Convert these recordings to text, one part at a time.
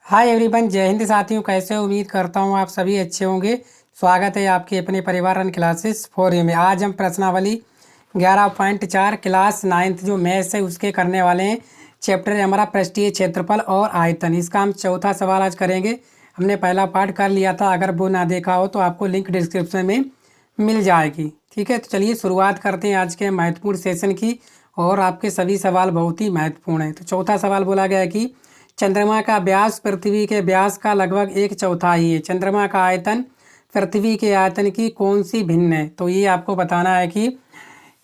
Hi everyone, जय हिंद साथियों। कैसे हो? उम्मीद करता हूँ आप सभी अच्छे होंगे। स्वागत है आपके अपने परिवार रन क्लासेस 4 में। आज हम प्रश्नावली 11.4 क्लास 9th जो मैथ्स है उसके करने वाले हैं। चैप्टर है हमारा पृष्ठीय क्षेत्रफल और आयतन। इसका हम चौथा सवाल आज करेंगे। हमने पहला पार्ट कर लिया था, अगर वो ना देखा हो तो आपको लिंक डिस्क्रिप्शन में मिल जाएगी। ठीक है, तो चलिए शुरुआत करते हैं आज के महत्वपूर्ण सेशन की। और आपके सभी सवाल बहुत ही महत्वपूर्ण हैं। तो चौथा सवाल बोला गया है कि चंद्रमा का व्यास पृथ्वी के व्यास का लगभग 1/4 है। चंद्रमा का आयतन पृथ्वी के आयतन की कौन सी भिन्न है? तो ये आपको बताना है कि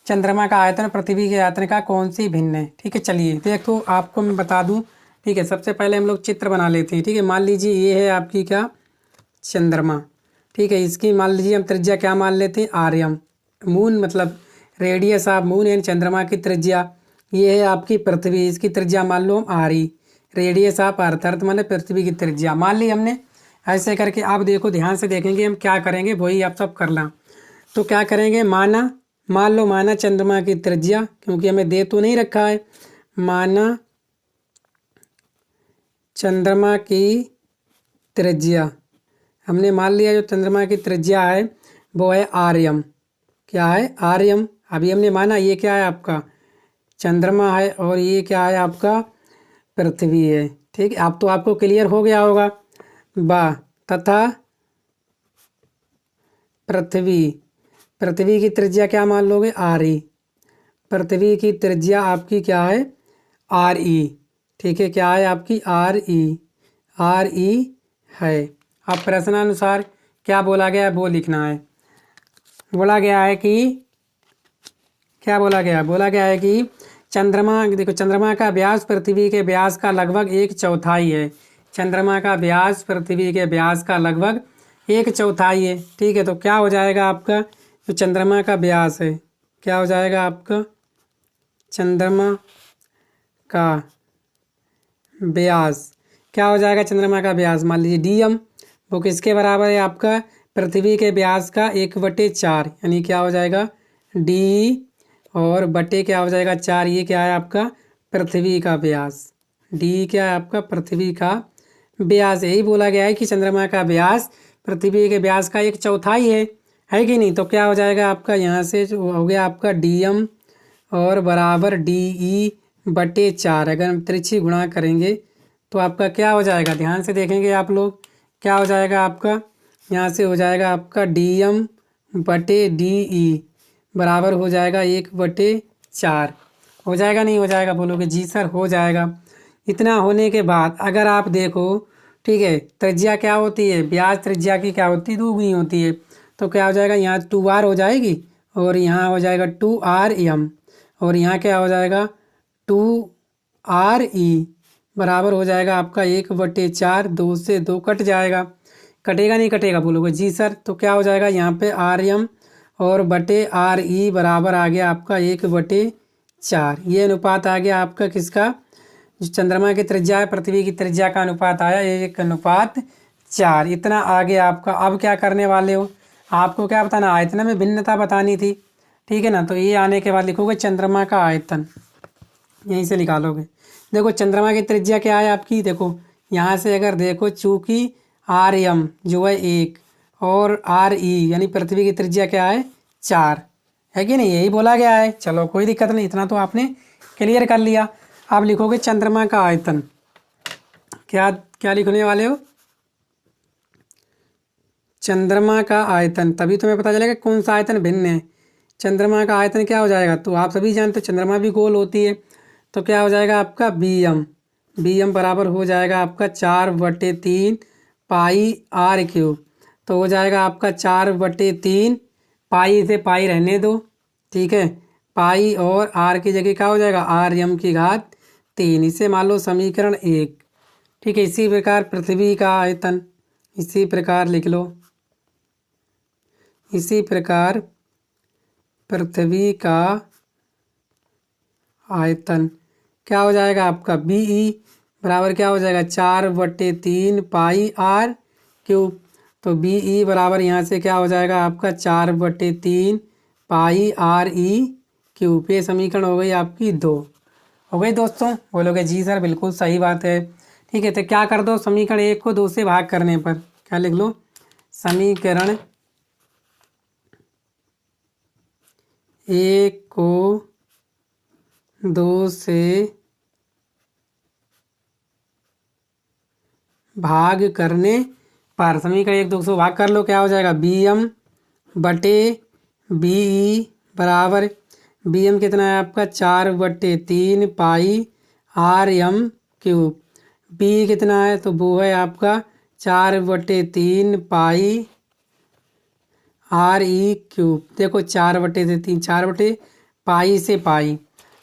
चंद्रमा का आयतन पृथ्वी के आयतन का कौन सी भिन्न है। ठीक है, चलिए देखो आपको मैं बता दूं। ठीक है, सबसे पहले हम लोग चित्र बना लेते हैं। ठीक है, मान लीजिए ये है आपकी क्या, चंद्रमा। ठीक है, इसकी मान लीजिए हम त्रिज्या क्या मान लेते हैं, आर्यम। मून मतलब रेडियस ऑफ मून एंड चंद्रमा की त्रिज्या। ये है आपकी पृथ्वी, इसकी त्रिज्या मान लो हम R E. Radius of earth माने पृथ्वी की त्रिज्या मान ली हमने। ऐसे करके आप देखो, ध्यान से देखेंगे हम क्या करेंगे, वही आप सब करना। तो क्या करेंगे, मान लो माना चंद्रमा की त्रिज्या, क्योंकि हमें दे तो नहीं रखा है। माना चंद्रमा की त्रिज्या हमने मान लिया, जो चंद्रमा की त्रिज्या है वो है आर्यम। क्या है, आर्यम। अभी हमने माना ये क्या है आपका चंद्रमा है, और ये क्या है आपका पृथ्वी है। ठीक है, अब तो आपको क्लियर हो गया होगा। बा तथा पृथ्वी, पृथ्वी की त्रिज्या क्या मान लोगे, आर ई। पृथ्वी की त्रिज्या आपकी क्या है, आर ई। ठीक है, क्या है आपकी आर ई, आर ई है। अब प्रश्नानुसार क्या बोला गया है वो लिखना है। बोला गया है कि क्या बोला गया है कि चंद्रमा, देखो चंद्रमा का व्यास पृथ्वी के व्यास का लगभग 1/4 है। चंद्रमा का व्यास पृथ्वी के व्यास का लगभग 1/4 है। ठीक है, तो क्या हो जाएगा आपका जो चंद्रमा का व्यास है, क्या हो जाएगा आपका चंद्रमा का व्यास, क्या हो जाएगा चंद्रमा का व्यास, मान लीजिए डीएम। वो किसके बराबर है आपका, पृथ्वी के व्यास का 1/4, यानी क्या हो जाएगा डी, और बटे क्या हो जाएगा 4। ये क्या है आपका पृथ्वी का व्यास। डी क्या है आपका पृथ्वी का व्यास। यही बोला गया है कि चंद्रमा का व्यास पृथ्वी के व्यास का 1/4 है कि नहीं। तो क्या हो जाएगा आपका, यहाँ से जो हो गया आपका डीएम और बराबर डी ई बटे 4। अगर हम त्रिछी गुणा करेंगे तो आपका क्या हो जाएगा, ध्यान से देखेंगे आप लोग, क्या हो जाएगा आपका, यहाँ से हो जाएगा आपका डीएम बटे डी ई बराबर हो जाएगा 1/4। हो जाएगा नहीं हो जाएगा, बोलोगे जी सर हो जाएगा। इतना होने के बाद अगर आप देखो, ठीक है, त्रिज्या क्या होती है, व्यास त्रिज्या की क्या होती है, दोगुनी होती है। तो क्या हो जाएगा, यहाँ 2r हो जाएगी, और यहाँ हो जाएगा 2rm, और यहाँ क्या हो जाएगा 2re बराबर हो जाएगा आपका 1/4। 2 से 2 कट जाएगा, कटेगा नहीं कटेगा, बोलोगे जी सर। तो क्या हो जाएगा, यहाँ पे rm और बटे आर ई बराबर आ गया आपका 1/4। ये अनुपात आ गया आपका किसका, जो चंद्रमा की त्रिज्या है पृथ्वी की त्रिज्या का अनुपात आया 1/4। इतना आ गया आपका। अब क्या करने वाले हो, आपको क्या बताना, आयतन में भिन्नता बतानी थी। ठीक है ना, तो ये आने के बाद लिखोगे चंद्रमा का आयतन, यहीं से निकालोगे। देखो चंद्रमा की त्रिज्या क्या है आपकी, देखो यहाँ से अगर देखो, चूंकि आर एम जो है 1 और आर ई यानी पृथ्वी की त्रिज्या क्या है 4 है कि नहीं, यही बोला गया है। चलो कोई दिक्कत नहीं, इतना तो आपने क्लियर कर लिया। अब लिखोगे चंद्रमा का आयतन, क्या क्या लिखने वाले हो, चंद्रमा का आयतन। तभी तुम्हें पता चलेगा कौन सा आयतन भिन्न है। चंद्रमा का आयतन क्या हो जाएगा, तो आप सभी जानते हो चंद्रमा भी गोल होती है। तो क्या हो जाएगा आपका बी एम बराबर हो जाएगा आपका 4/3 पाई आर क्यूब। तो हो जाएगा आपका 4/3, पाई से पाई रहने दो, ठीक है, पाई और आर की जगह क्या हो जाएगा Rm⁻3। इसे मान लो समीकरण 1। ठीक है, इसी प्रकार पृथ्वी का आयतन, इसी प्रकार लिख लो, इसी प्रकार पृथ्वी का आयतन क्या हो जाएगा आपका बीई बराबर क्या हो जाएगा 4/3 पाई आर क्यूब। तो बीई बराबर यहाँ से क्या हो जाएगा आपका 4/3 पाई आर ई क्यूब। ये समीकरण हो गई आपकी 2। हो गई दोस्तों, बोलोगे जी सर बिल्कुल सही बात है। ठीक है, तो क्या कर दो, समीकरण 1 को 2 से भाग करने पर क्या लिख लो, समीकरण 1 को 2 से भाग करने पर, समीकरण 1 2 से भाग कर लो, क्या हो जाएगा, बी एम बटे बी ई बराबर, बी एम कितना है आपका 4/3 पाई आर एम क्यूब, बी कितना है तो वो है आपका 4/3 पाई आर ई क्यूब। देखो 4/3, 4 पाई से पाई,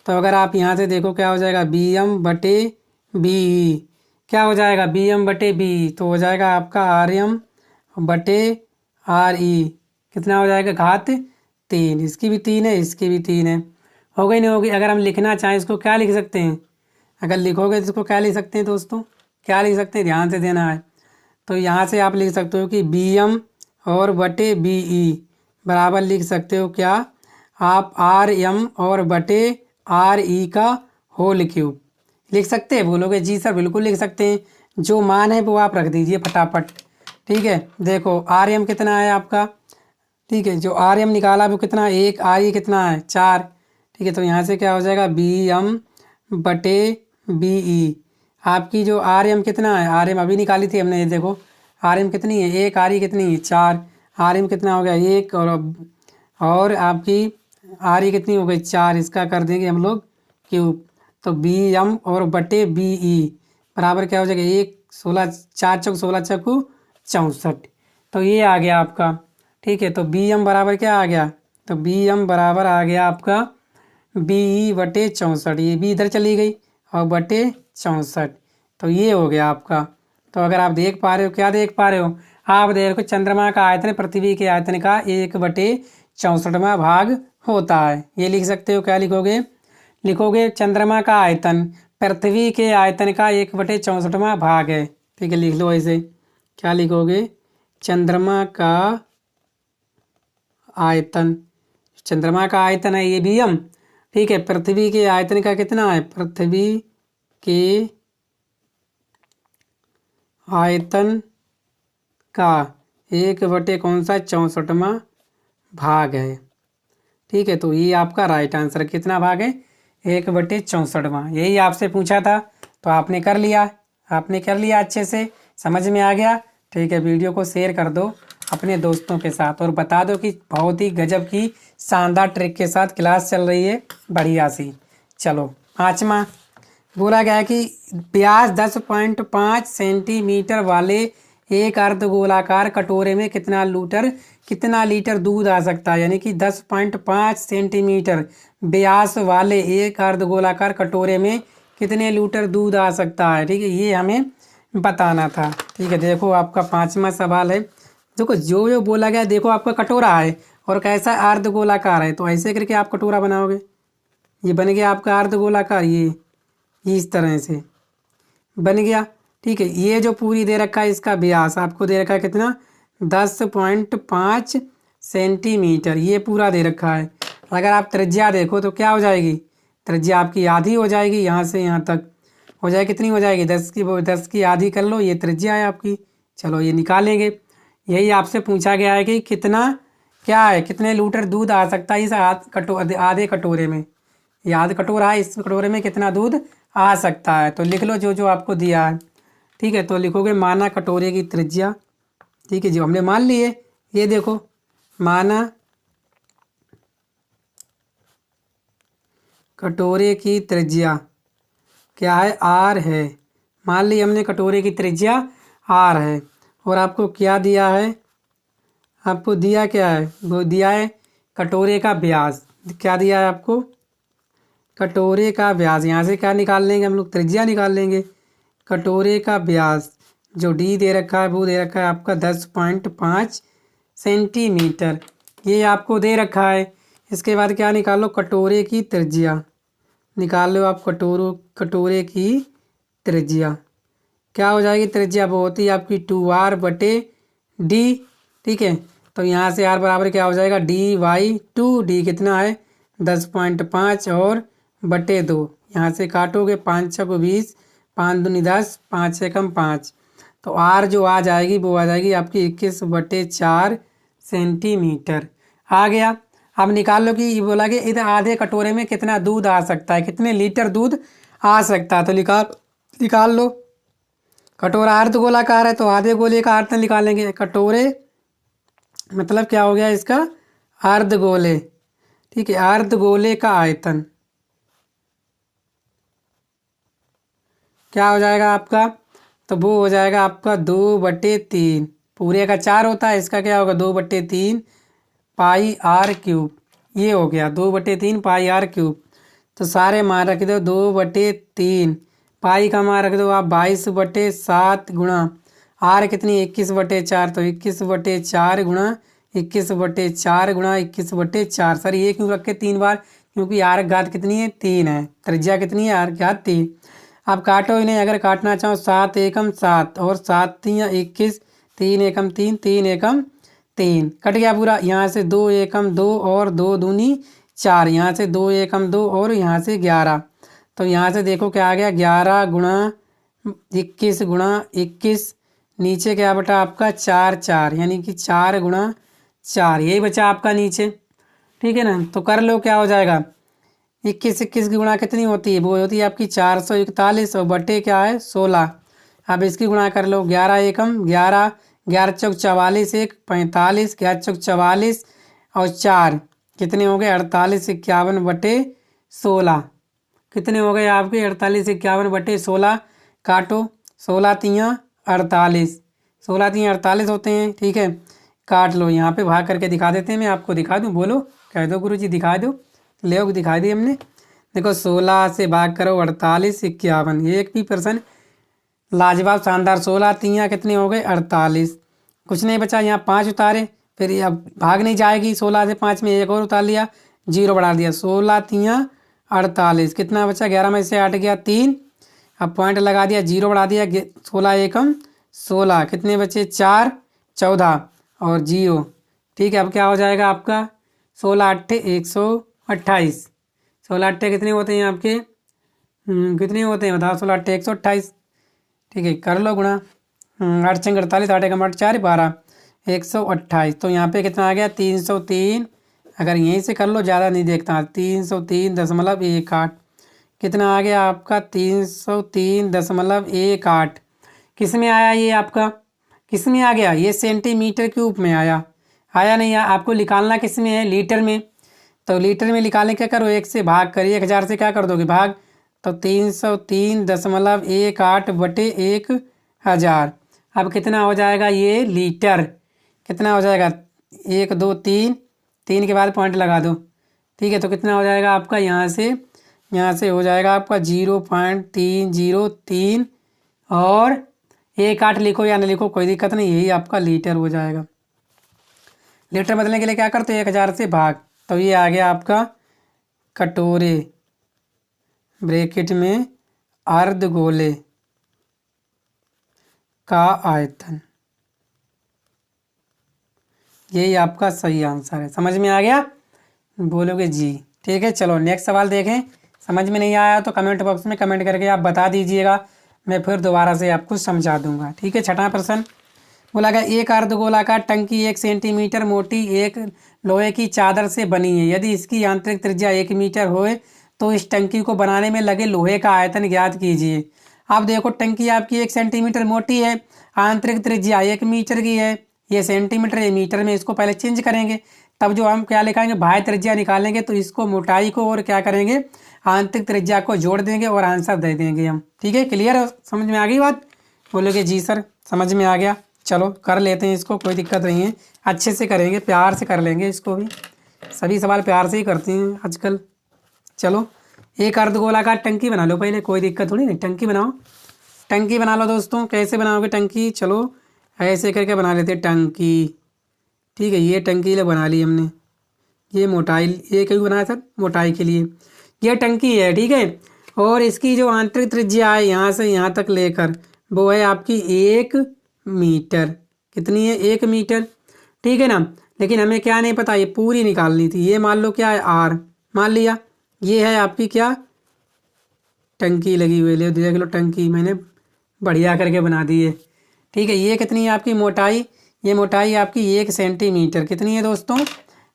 तो अगर आप यहाँ से देखो क्या हो जाएगा, बी एम बटे बी ई, क्या हो जाएगा, बी एम बटे बी ई, तो हो जाएगा आपका आर एम बटे आर ई, कितना हो जाएगा, घात 3, इसकी भी 3 है, इसकी भी 3 है, हो गई नहीं होगी। अगर हम लिखना चाहें इसको क्या लिख सकते हैं, अगर लिखोगे तो इसको क्या लिख सकते हैं दोस्तों, क्या लिख सकते हैं, ध्यान से देना है। तो यहाँ से आप लिख सकते हो कि बी एम और बटे बी ई बराबर लिख सकते हो क्या, आप आर एम और बटे आर ई का होल क्यूब लिख सकते हैं। बोलोगे जी सर बिल्कुल लिख सकते हैं, जो मान है वो आप रख दीजिए फटाफट। ठीक है, देखो आर एम कितना है आपका, ठीक है, जो आर एम निकाला वो कितना, 1, आर ई कितना है 4, ठीक है, तो यहाँ से क्या हो जाएगा, बी एम बटे बी ई, आपकी जो आर एम कितना है, आर एम अभी निकाली थी हमने, ये देखो आर एम कितनी है 1, आर ई कितनी है 4, आर एम कितना हो गया 1, और आपकी आर ई कितनी हो गई 4, इसका कर देंगे हम लोग क्यूब, तो बी एम और बटे बी ई बराबर क्या हो जाएगा, 1 16 4 चौक 16 चौकू 64, तो ये आ गया आपका। ठीक है, तो बी एम बराबर क्या आ गया, तो बी एम बराबर आ गया आपका बी ई बटे 64, ये बी इधर चली गई और बटे 64, तो ये हो गया आपका। तो अगर आप देख पा रहे हो, क्या देख पा रहे हो, आप देखो चंद्रमा का आयतन पृथ्वी के आयतन का 1/64वां भाग होता है, ये लिख सकते हो। क्या लिखोगे, लिखोगे चंद्रमा का आयतन पृथ्वी के आयतन का 1/64वां भाग है। ठीक है, लिख लो ऐसे, क्या लिखोगे, चंद्रमा का आयतन, चंद्रमा का आयतन है ये बी एम, ठीक है, पृथ्वी के आयतन का कितना है, पृथ्वी के आयतन का 1/, कौन सा 64वां भाग है। ठीक है, तो ये आपका राइट आंसर, कितना भाग है, 1/64वां, यही आपसे पूछा था, तो आपने कर लिया, आपने कर लिया, अच्छे से समझ में आ गया। ठीक है, वीडियो को शेयर कर दो अपने दोस्तों के साथ और बता दो कि बहुत ही गजब की शानदार ट्रिक के साथ क्लास चल रही है, बढ़िया सी। चलो 5वां बोला गया है कि व्यास 10.5 सेंटीमीटर वाले एक अर्धगोलाकार कटोरे में कितना लीटर दूध आ सकता है, यानी कि 10.5 सेंटीमीटर व्यास वाले एक अर्धगोलाकार कटोरे में कितने लीटर दूध आ सकता है। ठीक है, ये हमें बताना था। ठीक है, देखो आपका 5वां सवाल है, देखो जो जो बोला गया, देखो आपका कटोरा है और कैसा अर्धगोलाकार है, तो ऐसे करके आप कटोरा बनाओगे, ये बन गया आपका अर्धगोलाकार, ये इस तरह से बन गया। ठीक है, ये जो पूरी दे रखा है इसका व्यास आपको दे रखा है कितना, 10.5 सेंटीमीटर, ये पूरा दे रखा है। अगर आप त्रिज्या देखो तो क्या हो जाएगी, त्रिज्या आपकी आधी हो जाएगी, यहाँ से यहाँ तक हो जाए, कितनी हो जाएगी, 10 की आधी कर लो, ये त्रिज्या है आपकी। चलो ये निकालेंगे, यही आपसे पूछा गया है कि कितना क्या है, कितने लीटर दूध आ सकता है इस आधे कटोरे में, ये आधा कटोरा है, इस कटोरे में कितना दूध आ सकता है। तो लिख लो जो जो आपको दिया है। ठीक है, तो लिखोगे माना कटोरे की त्रिज्या, ठीक है, जो हमने मान लिए, ये देखो माना कटोरे की त्रिज्या क्या है, आर है, मान ली हमने कटोरे की त्रिज्या आर है, और आपको क्या दिया है, आपको दिया क्या है, वो दिया है कटोरे का व्यास, क्या दिया है आपको, कटोरे का व्यास। यहाँ से क्या निकाल लेंगे हम लोग, त्रिज्या निकाल लेंगे, कटोरे का व्यास जो डी दे रखा है वो दे रखा है आपका 10.5 सेंटीमीटर, ये आपको दे रखा है। इसके बाद क्या निकालो, कटोरे की त्रिज्या निकाल लो आप, कटोरे की त्रिज्या क्या हो जाएगी, त्रिज्या वो होती है आपकी 2r/d। ठीक है, तो यहाँ से r बराबर क्या हो जाएगा, dy/2, डी कितना है 10.5 और बटे 2, यहाँ से काटोगे 5 × 20, 5 दूनी 10, 5 एकम 5। तो आर जो आ जाएगी वो आ जाएगी आपकी 21/4 सेंटीमीटर। आ गया। अब निकाल लो कि ये बोला कि इधर आधे कटोरे में कितना दूध आ सकता है, कितने लीटर दूध आ सकता है। तो निकाल लो। कटोरा अर्ध गोलाकार है तो आधे गोले का आयतन निकालेंगे। कटोरे मतलब क्या हो गया इसका, अर्ध गोले। ठीक है, अर्ध गोले का आयतन क्या हो जाएगा आपका, तो वो हो जाएगा आपका 2/3। पूरे का 4 होता है, इसका क्या होगा 2/3 पाई आर क्यूब। ये हो गया 2/3 पाई आर क्यूब। तो सारे मान रख दो 2/3, पाई का मान रख दो आप 22/7 गुणा आर कितनी 21/4। तो 21/4 गुणा 21/4 गुणा 21/4। सर ये क्यों रखे 3 बार, क्योंकि आर घात कितनी है 3 है, त्रिज्या कितनी है आर घात 3। अब काटो इन्हें, अगर काटना चाहो 7 एकम 7 और 7 3 21, 3 एकम 3, 3 एकम 3 कट गया पूरा। यहाँ से 2 एकम 2 और 2 दूनी 4, यहाँ से 2 एकम 2 और यहाँ से 11। तो यहाँ से देखो क्या आ गया 11 गुणा 21 गुणा 21, नीचे क्या बटा आपका 4 4, यानी कि 4 गुणा 4, यही बचा आपका नीचे। ठीक है ना, तो कर लो क्या हो जाएगा 21 की गुणा कितनी होती है, वो होती है आपकी 441 और बटे क्या है 16। अब इसकी गुणा कर लो 11 एकम 11, 11 चौक 44, 1 45, 11 चौक 44 और 4 कितने हो गए 48 51 बटे 16। कितने हो गए आपके 48 51 बटे 16। काटो 16 तियाँ 48, 16 तियाँ 48 होते हैं। ठीक है, काट लो। यहाँ पे भाग करके दिखा देते हैं, मैं आपको दिखा दूँ, बोलो कह दो गुरुजी दिखा दो। ले दिखा दी हमने। देखो 16 से भाग करो 48 51, एक भी प्रश्न लाजवाब शानदार। 16 तियाँ कितने हो गए 48, कुछ नहीं बचा, यहाँ 5 उतारे, फिर ये अब भाग नहीं जाएगी, 16 से 5 में एक और उतार लिया, 0 बढ़ा दिया, 16 तियाँ 48, कितना बचा 11 में से 8 गया 3, अब पॉइंट लगा दिया, 0 बढ़ा दिया, 16 एकम 16, कितने बचे 4 14 और 0। ठीक है, अब क्या हो जाएगा आपका 16 8 128, 16 8 कितने होते हैं आपके, कितने होते हैं बताओ 16 8 128। ठीक है, कर लो गुणा, 8 छंग 48, 8 एकम 8 4 12 128। तो यहाँ पे कितना आ गया 303। अगर यहीं से कर लो, ज़्यादा नहीं देखता, 303.18। कितना आ गया आपका 303.18। किस में आया ये आपका, किस में आ गया ये सेंटीमीटर क्यूब में आया, आया नहीं आया। आपको निकालना किस में है, लीटर में। तो लीटर में निकालने क्या करो, 1 से भाग करिए, 1000 से क्या कर दोगे भाग, तो 303.18 बटे 1000। अब कितना हो जाएगा ये लीटर, कितना हो जाएगा 1 2 3, 3 के बाद पॉइंट लगा दो। ठीक है, तो कितना हो जाएगा आपका यहाँ से हो जाएगा आपका 0.303 और 18 लिखो या ना लिखो कोई दिक्कत नहीं, यही आपका लीटर हो जाएगा। लीटर बदलने के लिए क्या करते 1000 से भाग, तो ये आ गया आपका कटोरे ब्रैकेट में अर्ध गोले का आयतन, यही आपका सही आंसर है। समझ में आ गया, बोलोगे जी। ठीक है, चलो नेक्स्ट सवाल देखें। समझ में नहीं आया तो कमेंट बॉक्स में कमेंट करके आप बता दीजिएगा, मैं फिर दोबारा से आपको समझा दूंगा। ठीक है, छठा प्रश्न बोला गया एक अर्धगोलाकार टंकी 1 सेंटीमीटर मोटी एक लोहे की चादर से बनी है। यदि इसकी आंतरिक त्रिज्या 1 मीटर होए तो इस टंकी को बनाने में लगे लोहे का आयतन ज्ञात कीजिए। अब देखो टंकी आपकी 1 सेंटीमीटर मोटी है, आंतरिक त्रिज्या 1 मीटर की है, ये सेंटीमीटर ये मीटर में, इसको पहले चेंज करेंगे, तब जो हम क्या लिखाएंगे बाह्य त्रिज्या निकालेंगे, तो इसको मोटाई को और क्या करेंगे आंतरिक त्रिज्या को जोड़ देंगे और आंसर दे देंगे हम। ठीक है, क्लियर समझ में आ गई बात, बोलोगे जी सर समझ में आ गया। चलो कर लेते हैं इसको, कोई दिक्कत नहीं है, अच्छे से करेंगे, प्यार से कर लेंगे इसको भी, सभी सवाल प्यार से ही करते हैं आजकल। चलो एक अर्धगोलाकार टंकी बना लो पहले, कोई दिक्कत थोड़ी नहीं, टंकी बनाओ, टंकी बना लो दोस्तों। कैसे बनाओगे टंकी, चलो ऐसे करके बना लेते टंकी। ठीक है, ये टंकी बना ली हमने, ये मोटाई, ये क्यों बनाया सर मोटाई के लिए, ये टंकी है। ठीक है, और इसकी जो आंतरिक त्रिज्या है यहाँ से यहाँ तक लेकर वो है आपकी 1 मीटर, कितनी है 1 मीटर। ठीक है ना, लेकिन हमें क्या नहीं पता, ये पूरी निकालनी थी। ये मान लो क्या है आर, मान लिया, ये है आपकी क्या टंकी लगी हुई है, देख लो टंकी मैंने बढ़िया करके बना दी है। ठीक है, ये कितनी है आपकी मोटाई? ये मोटाई आपकी 1 सेंटीमीटर। कितनी है दोस्तों?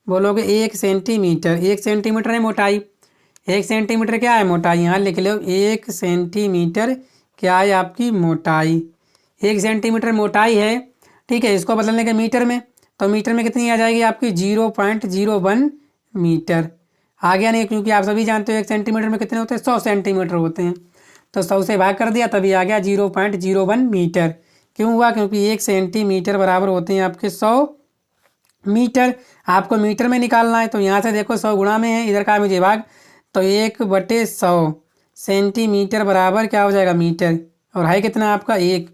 बोलोगे 1 सेंटीमीटर। 1 सेंटीमीटर है मोटाई। 1 सेंटीमीटर क्या है मोटाई? यहाँ लिख लो 1 सेंटीमीटर क्या है आपकी मोटाई। 1 सेंटीमीटर मोटाई है। ठीक है, इसको बदलने के मीटर में, तो मीटर में कितनी आ जाएगी आपकी? 0.01 मीटर। आ गया नहीं? क्योंकि आप सभी जानते हो 1 सेंटीमीटर में कितने होते हैं? 100 सेंटीमीटर होते हैं। तो 100 से भाग कर दिया तभी आ गया 0.01 मीटर। क्यों हुआ? क्योंकि 1 सेंटीमीटर बराबर होते हैं आपके 100 मीटर। आपको मीटर में निकालना है, तो यहाँ से देखो 100 गुणा में है, इधर का है मुझे भाग, तो 1/100 सेंटीमीटर बराबर क्या हो जाएगा? मीटर। और है कितना आपका? 1।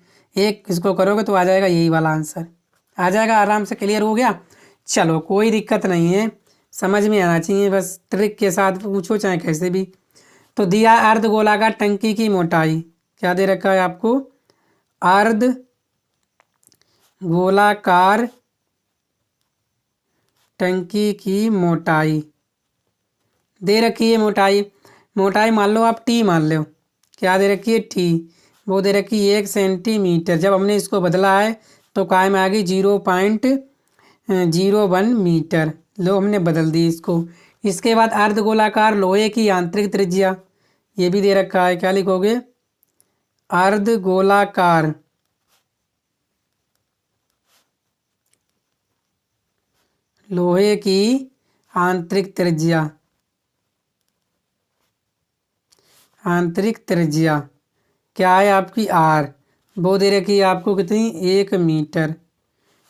इसको करोगे तो आ जाएगा यही वाला आंसर आ जाएगा। आराम से क्लियर हो गया। चलो कोई दिक्कत नहीं है, समझ में आना चाहिए, बस ट्रिक के साथ पूछो चाहे कैसे भी। तो दिया अर्ध गोलाकार टंकी की मोटाई, क्या दे रखा है आपको? अर्ध गोलाकार टंकी की मोटाई दे रखी है। मोटाई मान लो आप टी मान लो। क्या दे रखी है? टी। वो दे रखी है 1 सेंटीमीटर। जब हमने इसको बदला है तो कायम आ गई 0.01 मीटर। लो हमने बदल दी इसको। इसके बाद अर्ध गोलाकार लोहे की आंतरिक त्रिज्या, ये भी दे रखा है। क्या लिखोगे? अर्ध गोलाकार लोहे की आंतरिक त्रिज्या, आंतरिक त्रिज्या क्या है आपकी? आर। वो दे रखी है आपको कितनी? 1 मीटर।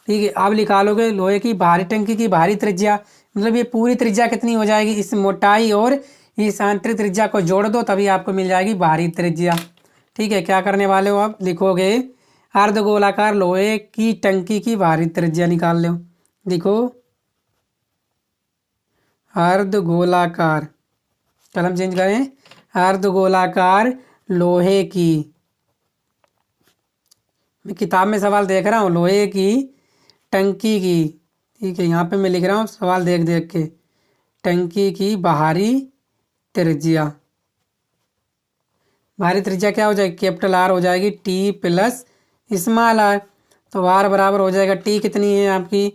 ठीक है, अब निकालोगे लोहे की भारी टंकी की भारी त्रिज्या, मतलब ये पूरी त्रिज्या कितनी हो जाएगी? इस मोटाई और इस आंतरिक त्रिज्या को जोड़ दो तभी आपको मिल जाएगी भारी त्रिज्या। ठीक है, क्या करने वाले हो आप? लिखोगे अर्ध गोलाकार लोहे की टंकी की भारी त्रिज्या निकाल लो। लिखो अर्ध गोलाकार, कलम चेंज करें, अर्ध गोलाकार लोहे की, मैं किताब में सवाल देख रहा हूँ, लोहे की टंकी की। ठीक है, यहाँ पे मैं लिख रहा हूँ सवाल देख देख के। टंकी की बाहरी त्रिज्या, बाहरी त्रिज्या क्या हो जाएगी? कैपिटल आर हो जाएगी टी प्लस स्मॉल आर। तो आर बराबर हो जाएगा टी कितनी है आपकी?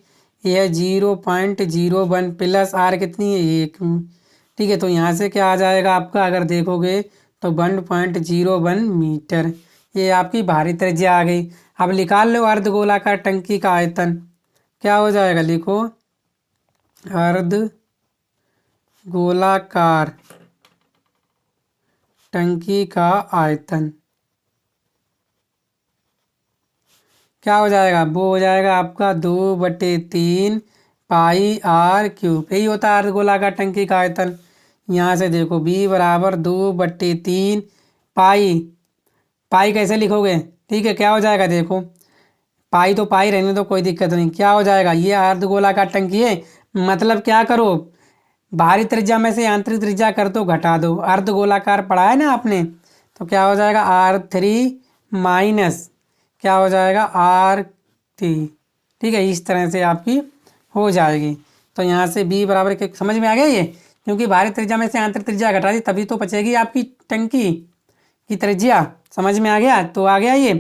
ये है 0.01 प्लस आर कितनी है? 1। ठीक है, तो यहाँ से क्या आ जाएगा आपका? अगर देखोगे तो 1.01 मीटर। ये आपकी बाहरी त्रिज्या आ गई। अब निकाल लो अर्ध गोलाकार टंकी का आयतन, क्या हो जाएगा? लिखो अर्ध गोलाकार टंकी का आयतन क्या हो जाएगा? वो हो जाएगा आपका 2/3 पाई आर क्यूब। यही होता है अर्ध गोलाकार टंकी का आयतन। यहाँ से देखो बी बराबर 2/3 पाई। पाई कैसे लिखोगे? ठीक है, क्या हो जाएगा? देखो पाई तो पाई रहने दो, कोई दिक्कत नहीं। क्या हो जाएगा? ये अर्ध गोलाकार टंकी है, मतलब क्या करो, बाहरी त्रिज्या में से आंतरिक त्रिज्या कर दो, घटा दो। अर्ध गोलाकार पढ़ा है ना आपने, तो क्या हो जाएगा? R3 माइनस क्या हो जाएगा? R3। ठीक है, इस तरह से आपकी हो जाएगी। तो यहाँ से B बराबर के समझ में आ गया ये, क्योंकि बाहरी त्रिज्या में से आंतरिक त्रिज्या घटा दी तभी तो बचेगी आपकी टंकी की त्रिज्या। समझ में आ गया? तो आ गया ये।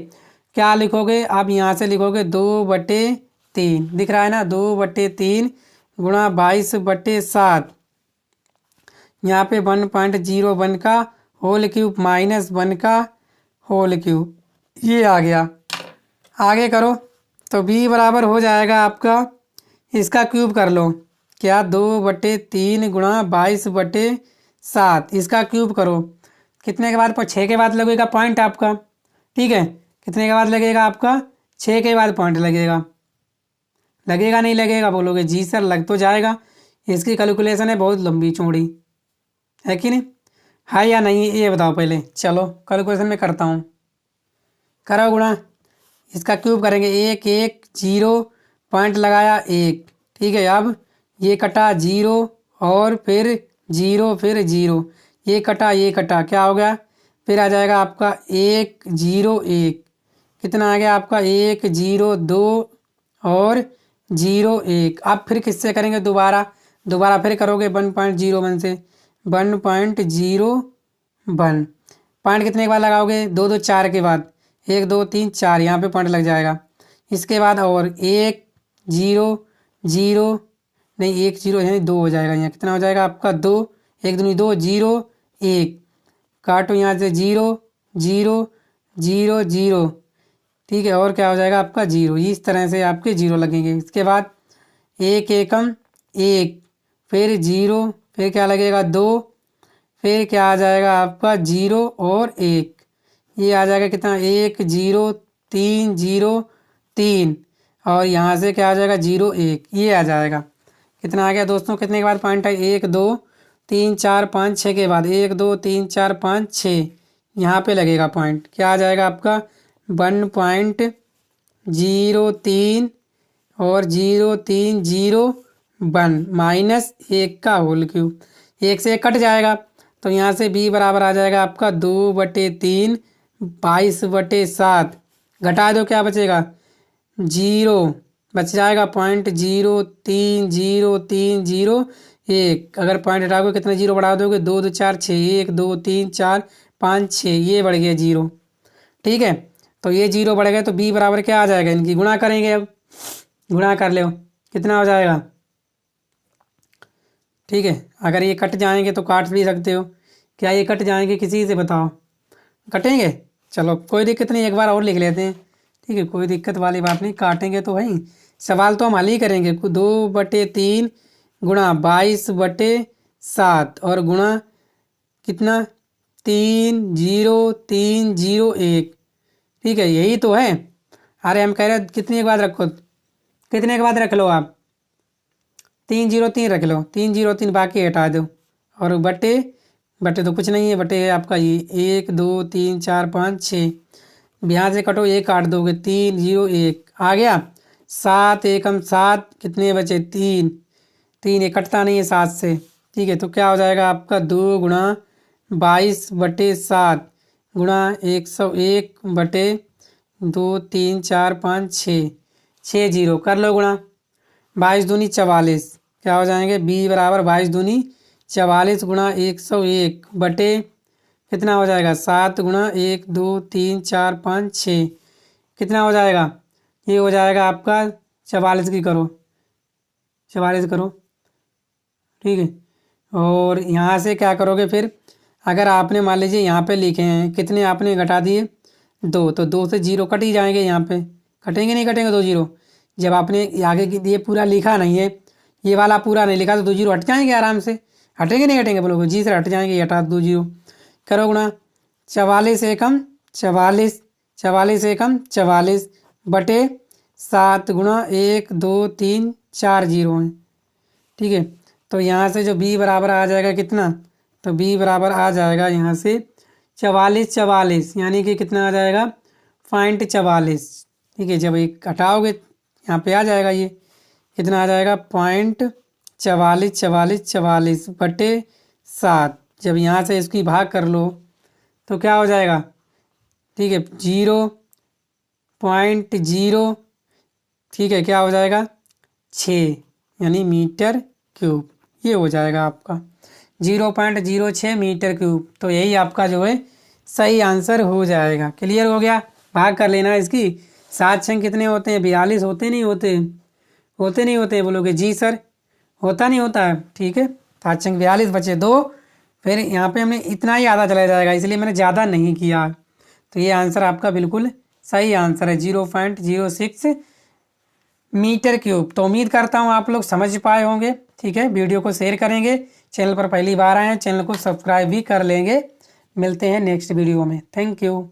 क्या लिखोगे आप? यहाँ से लिखोगे 2/3, दिख रहा है ना? 2/3 गुणा 22/7, यहाँ पे 1.01 का होल क्यूब माइनस 1 का होल क्यूब, ये आ गया। आगे करो तो b बराबर हो जाएगा आपका, इसका क्यूब कर लो। क्या? 2/3 गुणा 22/7, इसका क्यूब करो। कितने के बाद? 6 के बाद लगेगा पॉइंट आपका। ठीक है, कितने के बाद लगेगा आपका? 6 के बाद पॉइंट लगेगा। लगेगा नहीं लगेगा? बोलोगे जी सर लग तो जाएगा, इसकी कैलकुलेशन है बहुत लंबी चौड़ी, है कि नहीं? है या नहीं ये बताओ पहले। चलो कैलकुलेशन में करता हूँ। करो गुणा, इसका क्यूब करेंगे। 1 1 0 पॉइंट लगाया 1। ठीक है, अब ये कटा 0 और फिर 0 फिर 0, ये कटा क्या हो गया? फिर आ जाएगा आपका 1 0 1, कितना आ गया आपका? 1 0 2 और 0 1। अब फिर किससे करेंगे? दोबारा फिर करोगे 1.01 से, 1.01। पॉइंट कितने के बाद लगाओगे, 2 2 4 के बाद, 1 2 3 4 यहाँ पे पॉइंट लग जाएगा। इसके बाद और 1 0 0 नहीं 1 0 है 2 हो जाएगा, यहाँ कितना हो जाएगा आपका 2, 1 दूनी 2 0 1, काटो यहाँ से 0 0 0 0, ठीक है। और क्या हो जाएगा आपका 0, इस तरह से आपके 0 लगेंगे। इसके बाद 1 एकम 1, फिर 0, फिर क्या लगेगा 2, फिर क्या आ जाएगा आपका 0 और 1, ये आ जाएगा कितना 1 0 3 0 3, और यहाँ से क्या आ जाएगा 0 1, ये आ जाएगा। कितना आ गया दोस्तों, कितने के बाद पॉइंट है 1 2 3 4 5 6 के बाद 1 2 3 4 5 6, यहाँ पे लगेगा पॉइंट। क्या आ जाएगा आपका 1.03 और 0 3 0 1 माइनस 1 का होल क्यूब, 1 से 1 कट जाएगा तो यहाँ से b बराबर आ जाएगा आपका 2/3 22/7, घटा दो क्या बचेगा 0, बच जाएगा 0.030301। अगर पॉइंट हटाओगे कितना 0 बढ़ा दोगे, 2 2 4 6, 1 2 3 4 5 6, ये बढ़ गया 0, ठीक है। तो ये 0 बढ़ गए तो b बराबर क्या आ जाएगा, इनकी गुणा करेंगे। अब गुणा कर लो कितना हो जाएगा, ठीक है। अगर ये कट जाएंगे तो काट भी सकते हो, क्या ये कट जाएंगे किसी से बताओ, कटेंगे, चलो कोई दिक्कत नहीं, एक बार और लिख लेते हैं, ठीक है, कोई दिक्कत वाली बात नहीं, काटेंगे तो भाई सवाल तो हम हल ही करेंगे। 2/3 गुणा 22/7 और गुणा कितना 3 0 3 0 1, ठीक है, यही तो है। अरे हम कह रहे कितने के बाद रखो, कितने के बाद रख लो आप 3 0 3 रख लो, 3 0 3 बाकी हटा दो, और बटे बटे तो कुछ नहीं है, बटे है आपका ये 1 2 3 4 5 6, यहाँ से कटो 1 काट दोगे 3 0 1 आ गया, 7 एकम 7, कितने बचे 3 3, ये कटता नहीं है 7 से, ठीक है। तो क्या हो जाएगा आपका 2 गुणा 22/7 गुणा 101/2 3 4 5 6, 6 0 कर लो गुणा, 22 दूनी 44, क्या हो जाएंगे b बराबर 22 दूनी 44 गुणा 101 बटे कितना हो जाएगा 7 गुणा 1 2 3 4 5 6, कितना हो जाएगा, ये हो जाएगा आपका 44 की करो, 44 करो, ठीक है। और यहाँ से क्या करोगे फिर, अगर आपने मान लीजिए यहाँ पे लिखे हैं कितने आपने घटा दिए 2, तो 2 से 0 कट ही जाएंगे, यहाँ पे कटेंगे नहीं कटेंगे 2 0, जब आपने आगे की ये पूरा लिखा नहीं है, ये वाला पूरा नहीं लिखा तो 2 0 हट जाएंगे आराम से, हटेंगे नहीं हटेंगे बोलोगे जी सर हट जाएंगे, ये हटा 2 0 करो गुणा 44 एकम 44 44 एकम 44 बटे 7 गुणा 1 2 3 4 0 हैं, ठीक है। तो यहाँ से जो b बराबर आ जाएगा कितना, तो b बराबर आ जाएगा यहाँ से 44 44, यानी कि कितना आ जाएगा 0.44, ठीक है। जब एक हटाओगे यहाँ पे आ जाएगा, ये कितना आ जाएगा 0.44 44 44 बटे 7, जब यहाँ से इसकी भाग कर लो तो क्या हो जाएगा, ठीक है 0.0, ठीक है, क्या हो जाएगा 6 यानी मीटर क्यूब, ये हो जाएगा आपका 0.06 मीटर क्यूब। तो यही आपका जो है सही आंसर हो जाएगा। क्लियर हो गया, भाग कर लेना इसकी। 7 छंग कितने होते हैं 42 होते नहीं होते, होते नहीं होते, बोलोगे जी सर होता नहीं होता है, ठीक है। 7 छंग 42 बचे 2, फिर यहाँ पे हमने इतना ही आधा चला जाएगा इसलिए मैंने ज़्यादा नहीं किया, तो ये आंसर आपका बिल्कुल सही आंसर है 0.06 मीटर क्यूब। तो उम्मीद करता हूँ आप लोग समझ पाए होंगे, ठीक है। वीडियो को शेयर करेंगे, चैनल पर पहली बार आए हैं चैनल को सब्सक्राइब भी कर लेंगे। मिलते हैं नेक्स्ट वीडियो में, थैंक यू।